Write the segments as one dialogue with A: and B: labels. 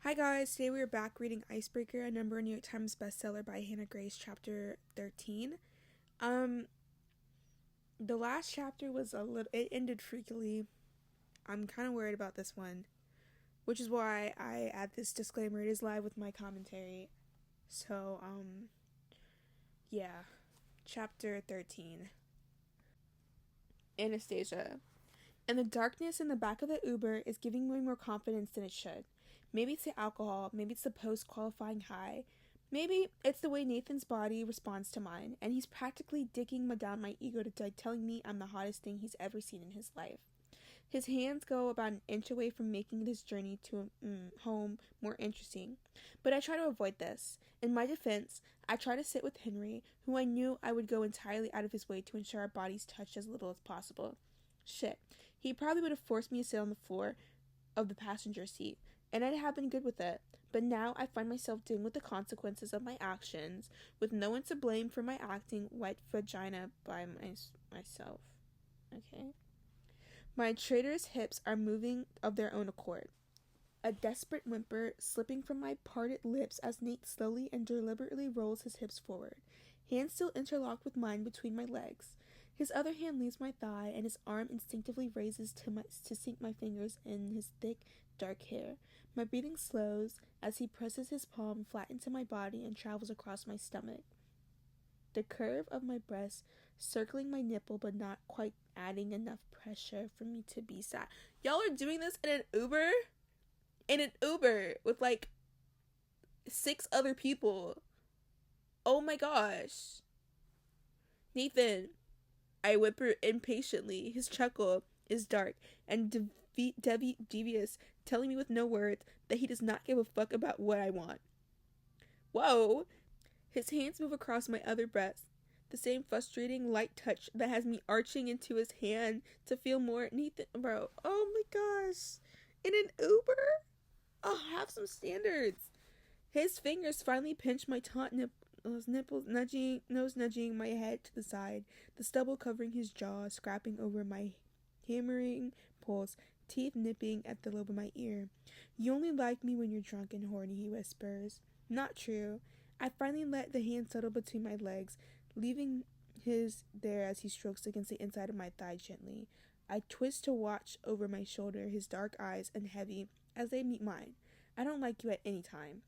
A: Hi guys, today we are back reading Icebreaker, a number one New York Times bestseller by Hannah Grace, Chapter 13. The last chapter was it ended freakily. I'm kind of worried about this one, which is why I add this disclaimer. It is live with my commentary. So, yeah. Chapter 13. Anastasia. And the darkness in the back of the Uber is giving me more confidence than it should. Maybe it's the alcohol, maybe it's the post-qualifying high, maybe it's the way Nathan's body responds to mine, and he's practically digging down my ego to telling me I'm the hottest thing he's ever seen in his life. His hands go about an inch away from making this journey to home more interesting. But I try to avoid this. In my defense, I try to sit with Henry, who I knew I would go entirely out of his way to ensure our bodies touched as little as possible. Shit, he probably would have forced me to sit on the floor of the passenger seat, and I'd have been good with it. But now I find myself dealing with the consequences of my actions, with no one to blame for my acting wet vagina by myself. Okay? My traitorous hips are moving of their own accord. A desperate whimper slipping from my parted lips as Nate slowly and deliberately rolls his hips forward, hands still interlocked with mine between my legs. His other hand leaves my thigh, and his arm instinctively raises to sink my fingers in his thick, dark hair. My breathing slows as he presses his palm flat into my body and travels across my stomach. The curve of my breast circling my nipple, but not quite adding enough pressure for me to be sat. Y'all are doing this in an Uber? In an Uber with like 6 other people. Oh my gosh. Nathan. I whimper impatiently. His chuckle is dark and devious, telling me with no words that he does not give a fuck about what I want. Whoa! His hands move across my other breast, the same frustrating light touch that has me arching into his hand to feel more. Nathan, bro, oh my gosh. In an Uber? I'll have some standards. His fingers finally pinch my taut nipples, nudging my head to the side, the stubble covering his jaw, scrapping over my hammering pulse, teeth nipping at the lobe of my ear. You only like me when you're drunk and horny, he whispers. Not true. I finally let the hand settle between my legs, leaving his there as he strokes against the inside of my thigh gently. I twist to watch over my shoulder, his dark eyes unheavy as they meet mine. I don't like you at any time.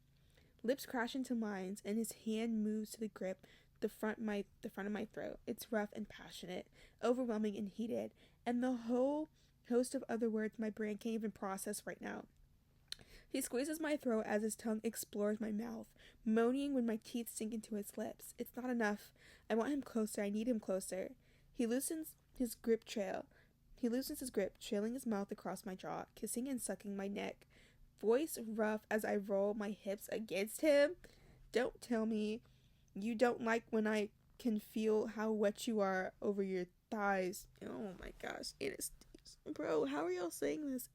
A: Lips crash into mine, and his hand moves to grip the front of my throat. It's rough and passionate, overwhelming and heated, and the whole host of other words my brain can't even process right now. He squeezes my throat as his tongue explores my mouth, moaning when my teeth sink into his lips. It's not enough. I want him closer. I need him closer. He loosens his grip, trailing his mouth across my jaw, kissing and sucking my neck. Voice rough as I roll my hips against him. Don't tell me you don't like when I can feel how wet you are over your thighs. Oh my gosh. Bro, how are y'all saying this?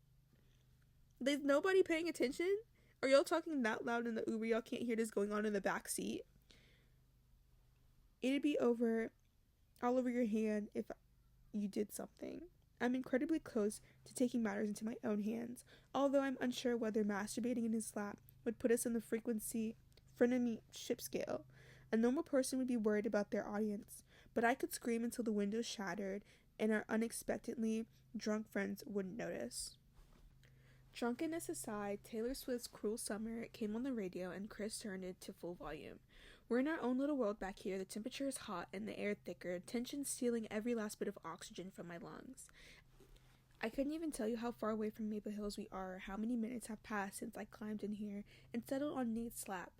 A: There's nobody paying attention? Are y'all talking that loud in the Uber y'all can't hear this going on in the back seat? It'd be all over your hand if you did something. I'm incredibly close to taking matters into my own hands, although I'm unsure whether masturbating in his lap would put us in the frenemy ship scale. A normal person would be worried about their audience, but I could scream until the windows shattered and our unexpectedly drunk friends wouldn't notice. Drunkenness aside, Taylor Swift's Cruel Summer came on the radio and Chris turned it to full volume. We're in our own little world back here. The temperature is hot and the air thicker, tension stealing every last bit of oxygen from my lungs. I couldn't even tell you how far away from Maple Hills we are or how many minutes have passed since I climbed in here and settled on Nate's lap.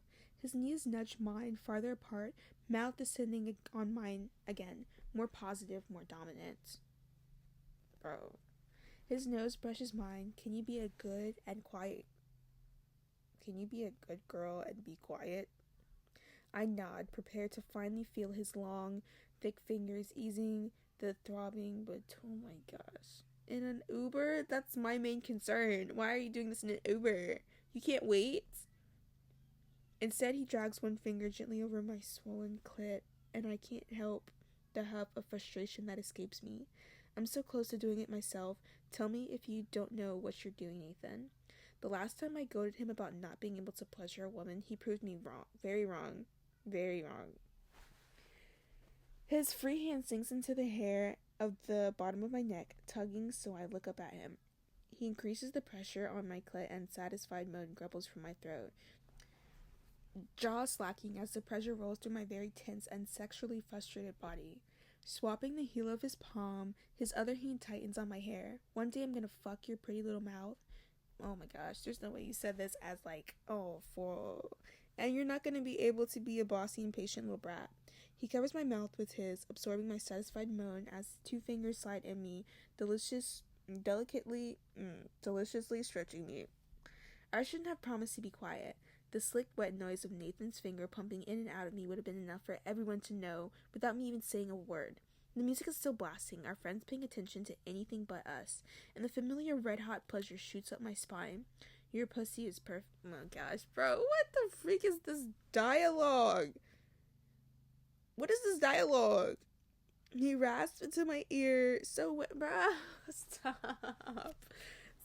A: His knees nudged mine farther apart, mouth descending on mine again, more positive, more dominant. Bro. His nose brushes mine. Can you be a good girl and be quiet? I nod, prepared to finally feel his long, thick fingers easing the throbbing, but oh my gosh. In an Uber? That's my main concern. Why are you doing this in an Uber? You can't wait? Instead, he drags one finger gently over my swollen clit, and I can't help the huff of frustration that escapes me. I'm so close to doing it myself. Tell me if you don't know what you're doing, Nathan. The last time I goaded him about not being able to pleasure a woman, he proved me wrong. Very wrong. Very wrong. His free hand sinks into the hair of the bottom of my neck, tugging so I look up at him. He increases the pressure on my clit and satisfied moan grumbles from my throat. Jaw slacking as the pressure rolls through my very tense and sexually frustrated body. Swapping the heel of his palm, his other hand tightens on my hair. One day I'm gonna fuck your pretty little mouth. Oh my gosh, there's no way you said this as like, oh, for... And you're not gonna be able to be a bossy, impatient little brat. He covers my mouth with his, absorbing my satisfied moan as 2 fingers slide in me, deliciously stretching me. I shouldn't have promised to be quiet. The slick, wet noise of Nathan's finger pumping in and out of me would have been enough for everyone to know without me even saying a word. The music is still blasting, our friends paying attention to anything but us, and the familiar red-hot pleasure shoots up my spine. Your pussy is perfect. Oh gosh, bro, what the freak is this dialogue? What is this dialogue? He rasped into my ear, so wet, bruh.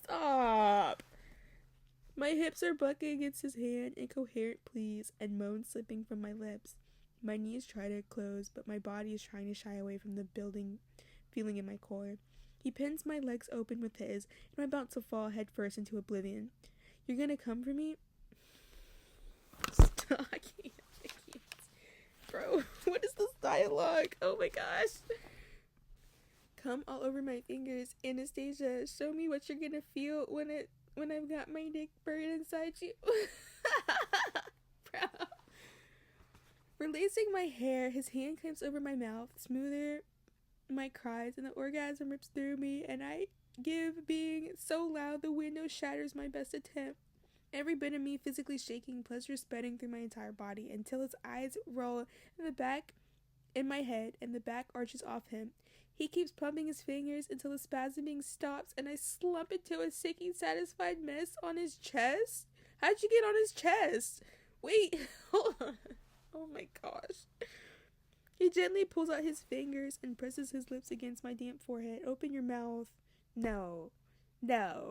A: Stop. My hips are bucking against his hand, incoherent pleas, and moans slipping from my lips. My knees try to close, but my body is trying to shy away from the building feeling in my core. He pins my legs open with his, and I'm about to fall headfirst into oblivion. You're gonna come for me? Stop. I can't. Bro, what is this dialogue? Oh my gosh. Come all over my fingers, Anastasia. Show me what you're gonna feel when I've got my dick buried inside you. Bro. Releasing my hair, his hand clamps over my mouth, smoother my cries, and the orgasm rips through me, and I give, being so loud the window shatters my best attempt. Every bit of me physically shaking, pleasure spreading through my entire body, until his eyes roll in my head, and the back arches off him. He keeps pumping his fingers until the spasming stops, and I slump into a sinking, satisfied mess on his chest. How'd you get on his chest? Wait, hold on. Oh my gosh. He gently pulls out his fingers and presses his lips against my damp forehead. Open your mouth. No.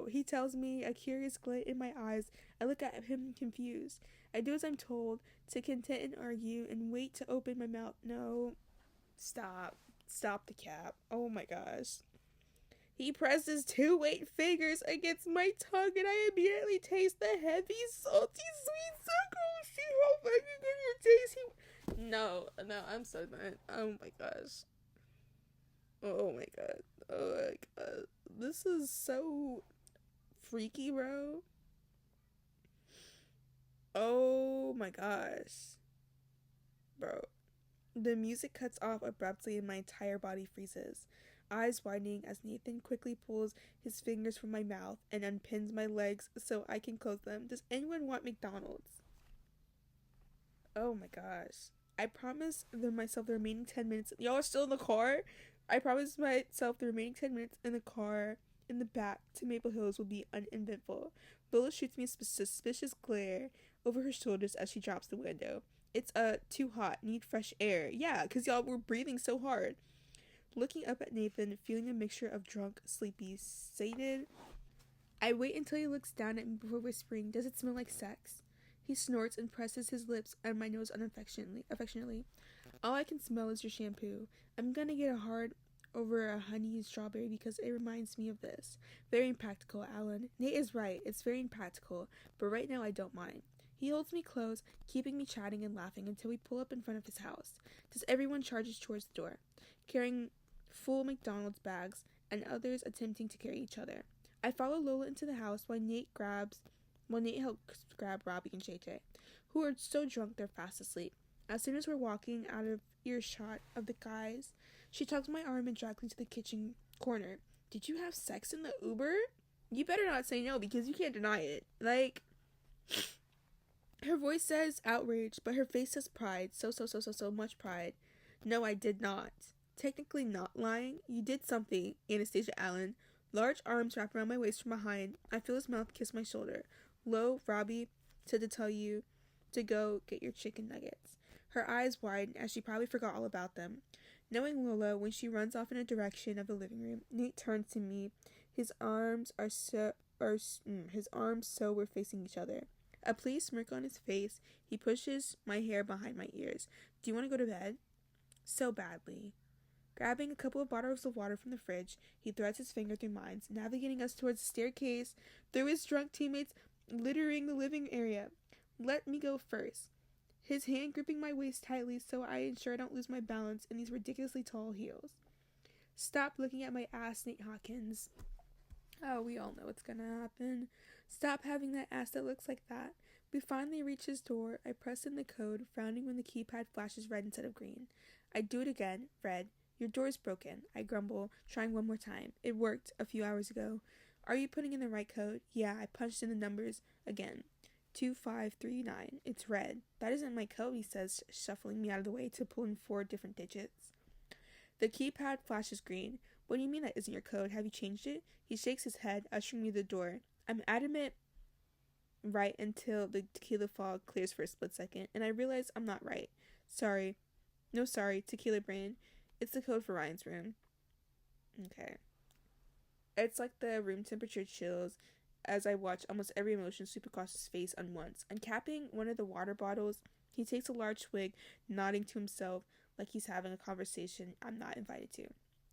A: He tells me, a curious glint in my eyes. I look at him confused. I do as I'm told, to content and argue, and wait to open my mouth. No. Stop the cap. Oh my gosh. He presses 2 weight fingers against my tongue, and I immediately taste the heavy, salty, sweet sucker. See how fucking good your taste. No, I'm so done. Oh my gosh. Oh my god. This is so freaky, bro. Oh my gosh. Bro. The music cuts off abruptly and my entire body freezes. Eyes widening as Nathan quickly pulls his fingers from my mouth and unpins my legs so I can close them. Does anyone want McDonald's? Oh my gosh. I promised myself the remaining 10 minutes. Y'all are still in the car? I promised myself the remaining 10 minutes in the car in the back to Maple Hills will be uneventful. Lola shoots me a suspicious glare over her shoulders as she drops the window. It's too hot. Need fresh air. Yeah, because y'all were breathing so hard. Looking up at Nathan, feeling a mixture of drunk, sleepy, sated. I wait until he looks down at me before whispering, does it smell like sex? He snorts and presses his lips on my nose affectionately. All I can smell is your shampoo. I'm gonna get a hard over a honey and strawberry because it reminds me of this. Very impractical, Alan. Nate is right. It's very impractical, but right now I don't mind. He holds me close, keeping me chatting and laughing until we pull up in front of his house. As everyone charges towards the door, carrying full McDonald's bags and others attempting to carry each other. I follow Lola into the house while Nate helps grab Robbie and JJ, who are so drunk they're fast asleep. As soon as we're walking out of earshot of the guys, she tugs my arm and drags me to the kitchen corner. Did you have sex in the Uber? You better not say no because you can't deny it. Like, her voice says outrage, but her face says pride. So much pride. No, I did not. Technically not lying. You did something, Anastasia Allen. Large arms wrap around my waist from behind. I feel his mouth kiss my shoulder. Lo, Robbie said to tell you to go get your chicken nuggets. Her eyes widen as she probably forgot all about them. Knowing Lola, when she runs off in a direction of the living room, Nate turns to me. His arms are his arms so we're facing each other. A pleased smirk on his face, he pushes my hair behind my ears. Do you want to go to bed? So badly. Grabbing a couple of bottles of water from the fridge, he threads his finger through mine, navigating us towards the staircase, through his drunk teammates littering the living area. Let me go first. His hand gripping my waist tightly so I ensure I don't lose my balance in these ridiculously tall heels. Stop looking at my ass, Nate Hawkins. Oh, we all know what's gonna happen. Stop having that ass that looks like that. We finally reach his door. I press in the code, frowning when the keypad flashes red instead of green. I do it again. Red. Your door's broken. I grumble, trying one more time. It worked a few hours ago. Are you putting in the right code? Yeah, I punched in the numbers again. 2539. It's red. That isn't my code, he says, shuffling me out of the way to pull in 4 different digits. The keypad flashes green. What do you mean that isn't your code? Have you changed it? He shakes his head, ushering me to the door. I'm adamant right until the tequila fog clears for a split second, and I realize I'm not right. Sorry. No sorry, tequila brain. It's the code for Ryan's room. Okay. It's like the room temperature chills as I watch almost every emotion sweep across his face at once. Uncapping one of the water bottles, he takes a large swig, nodding to himself like he's having a conversation I'm not invited to.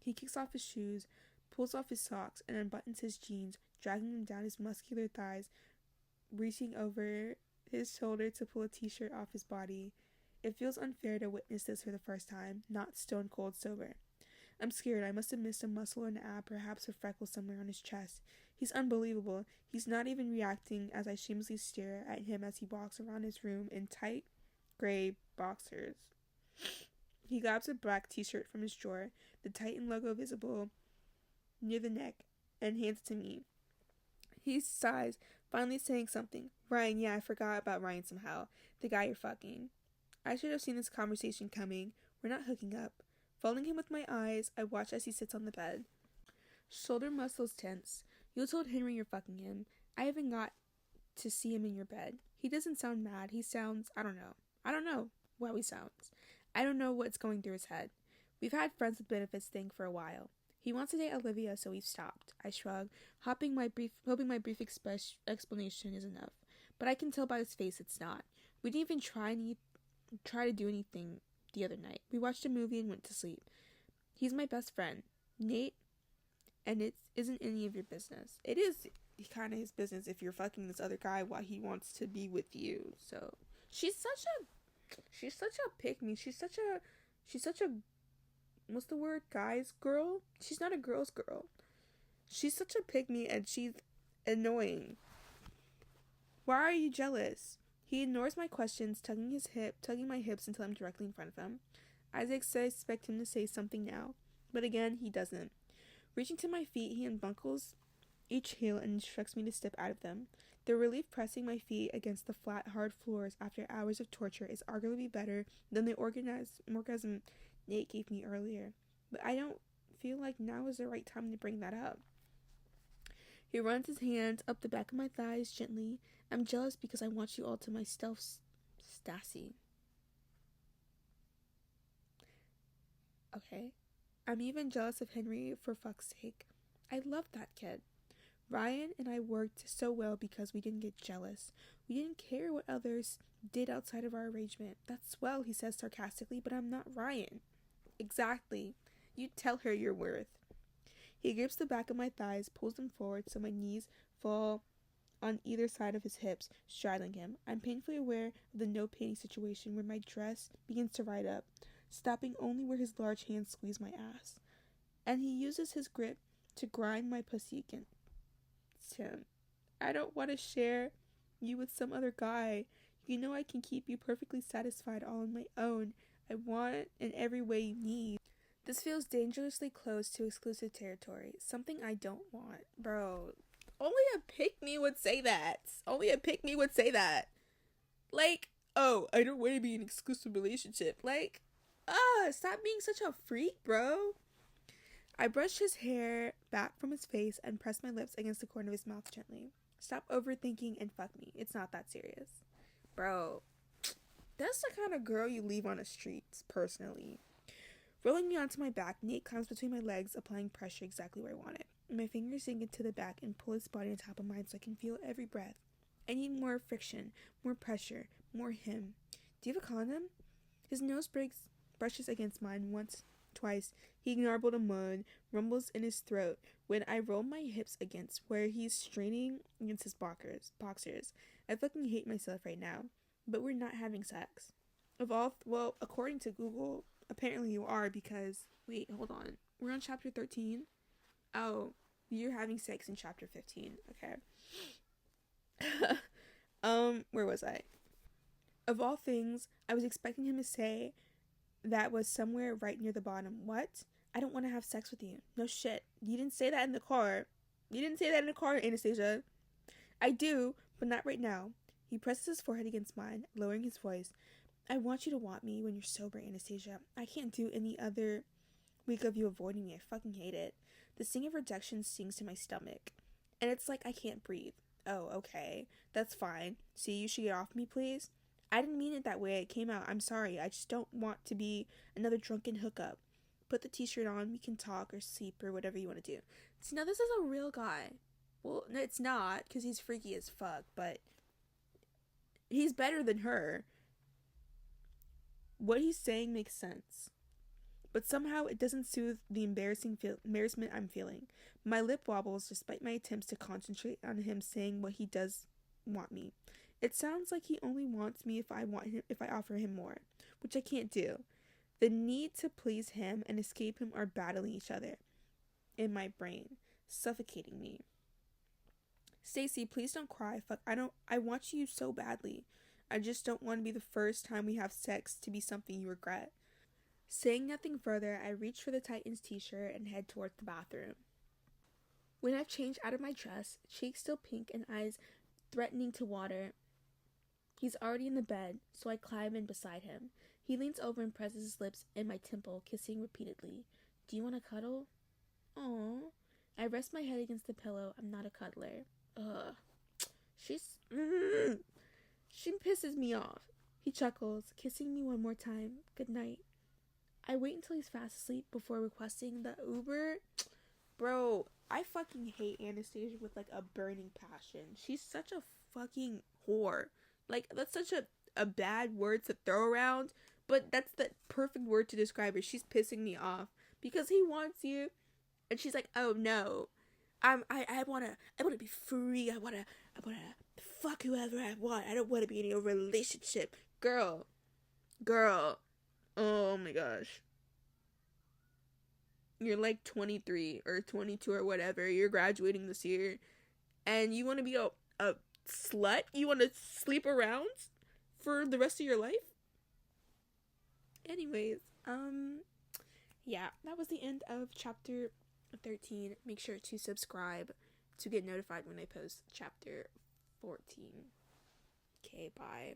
A: He kicks off his shoes, pulls off his socks, and unbuttons his jeans, dragging them down his muscular thighs, reaching over his shoulder to pull a t-shirt off his body. It feels unfair to witness this for the first time, not stone cold sober. I'm scared. I must have missed a muscle or an ab, perhaps a freckle somewhere on his chest. He's unbelievable. He's not even reacting as I shamelessly stare at him as he walks around his room in tight, gray boxers. He grabs a black t-shirt from his drawer, the Titan logo visible near the neck, and hands it to me. He sighs, finally saying something. Ryan, yeah, I forgot about Ryan somehow. The guy you're fucking. I should have seen this conversation coming. We're not hooking up. Following him with my eyes, I watch as he sits on the bed. Shoulder muscles tense. You told Henry you're fucking him. I haven't got to see him in your bed. He doesn't sound mad. He sounds, I don't know how he sounds. I don't know what's going through his head. We've had friends with benefits thing for a while. He wants to date Olivia, so we've stopped. I shrug, hoping my brief explanation is enough. But I can tell by his face it's not. We didn't even try to do anything the other night. We watched a movie and went to sleep. He's my best friend, Nate, and it isn't any of your business. It is kind of his business if you're fucking this other guy while he wants to be with you. So she's such a pick-me. She's such a what's the word? Guy's girl? She's not a girl's girl. She's such a pick-me and she's annoying. Why are you jealous? He ignores my questions, tugging my hips until I'm directly in front of him. I expect him to say something now, but again, he doesn't. Reaching to my feet, he unbuckles each heel and instructs me to step out of them. The relief pressing my feet against the flat, hard floors after hours of torture is arguably better than the orgasm Nate gave me earlier, but I don't feel like now is the right time to bring that up. He runs his hands up the back of my thighs gently. I'm jealous because I want you all to myself, Stassi. Okay. I'm even jealous of Henry for fuck's sake. I love that kid. Ryan and I worked so well because we didn't get jealous. We didn't care what others did outside of our arrangement. That's swell, he says sarcastically, but I'm not Ryan. Exactly. You tell her your worth. He grips the back of my thighs, pulls them forward so my knees fall on either side of his hips, straddling him. I'm painfully aware of the no-panty situation where my dress begins to ride up, stopping only where his large hands squeeze my ass. And he uses his grip to grind my pussy against him. I don't want to share you with some other guy. You know I can keep you perfectly satisfied all on my own. I want it in every way you need. This feels dangerously close to exclusive territory. Something I don't want. Bro, only a pick-me would say that. Like, oh, I don't want to be in an exclusive relationship. Like, stop being such a freak, bro. I brush his hair back from his face and press my lips against the corner of his mouth gently. Stop overthinking and fuck me. It's not that serious. Bro, that's the kind of girl you leave on the streets, personally. Rolling me onto my back, Nate climbs between my legs, applying pressure exactly where I want it. My fingers sink into the back and pull his body on top of mine so I can feel every breath. I need more friction, more pressure, more him. Do you have a condom? His nose brushes against mine once, twice. He garbled a moan, rumbles in his throat when I roll my hips against where he's straining against his boxers. I fucking hate myself right now. But we're not having sex. Well, according to Google, apparently you are because, wait, hold on. We're on chapter 13? Oh, you're having sex in chapter 15. Okay. Where was I? Of all things, I was expecting him to say that was somewhere right near the bottom. What? I don't want to have sex with you. No shit. You didn't say that in the car. Anastasia. I do, but not right now. He presses his forehead against mine, lowering his voice. I want you to want me when you're sober, Anastasia. I can't do any other week of you avoiding me. I fucking hate it. The sting of rejection stings to my stomach. And it's like I can't breathe. Oh, okay. That's fine. See, you should get off me, please. I didn't mean it that way. It came out. I'm sorry. I just don't want to be another drunken hookup. Put the t-shirt on. We can talk or sleep or whatever you want to do. See, now this is a real guy. Well, no, it's not, because he's freaky as fuck, but he's better than her. What he's saying makes sense. But somehow it doesn't soothe the embarrassment I'm feeling. My lip wobbles despite my attempts to concentrate on him saying what he does want me. It sounds like he only wants me if I offer him more, which I can't do. The need to please him and escape him are battling each other in my brain, suffocating me. Stacy, please don't cry. Fuck, I want you so badly. I just don't want to be the first time we have sex to be something you regret. Saying nothing further, I reach for the Titans t-shirt and head towards the bathroom. When I've changed out of my dress, cheeks still pink and eyes threatening to water, he's already in the bed, so I climb in beside him. He leans over and presses his lips in my temple, kissing repeatedly. Do you want to cuddle? Aww. I rest my head against the pillow. I'm not a cuddler. Ugh. She pisses me off. He chuckles, kissing me one more time. Good night. I wait until he's fast asleep before requesting the Uber. Bro, I fucking hate Anastasia with like a burning passion. She's such a fucking whore. Like, that's such a bad word to throw around, but that's the perfect word to describe her. She's pissing me off because he wants you, and she's like, oh no, I wanna be free. I wanna fuck whoever I want. I don't wanna be in a relationship. Girl. Oh my gosh. You're like 23 or 22 or whatever. You're graduating this year, and you want to be a slut? You want to sleep around for the rest of your life? Anyways, yeah, that was the end of chapter 13. Make sure to subscribe to get notified when I post chapter 14. Okay, bye.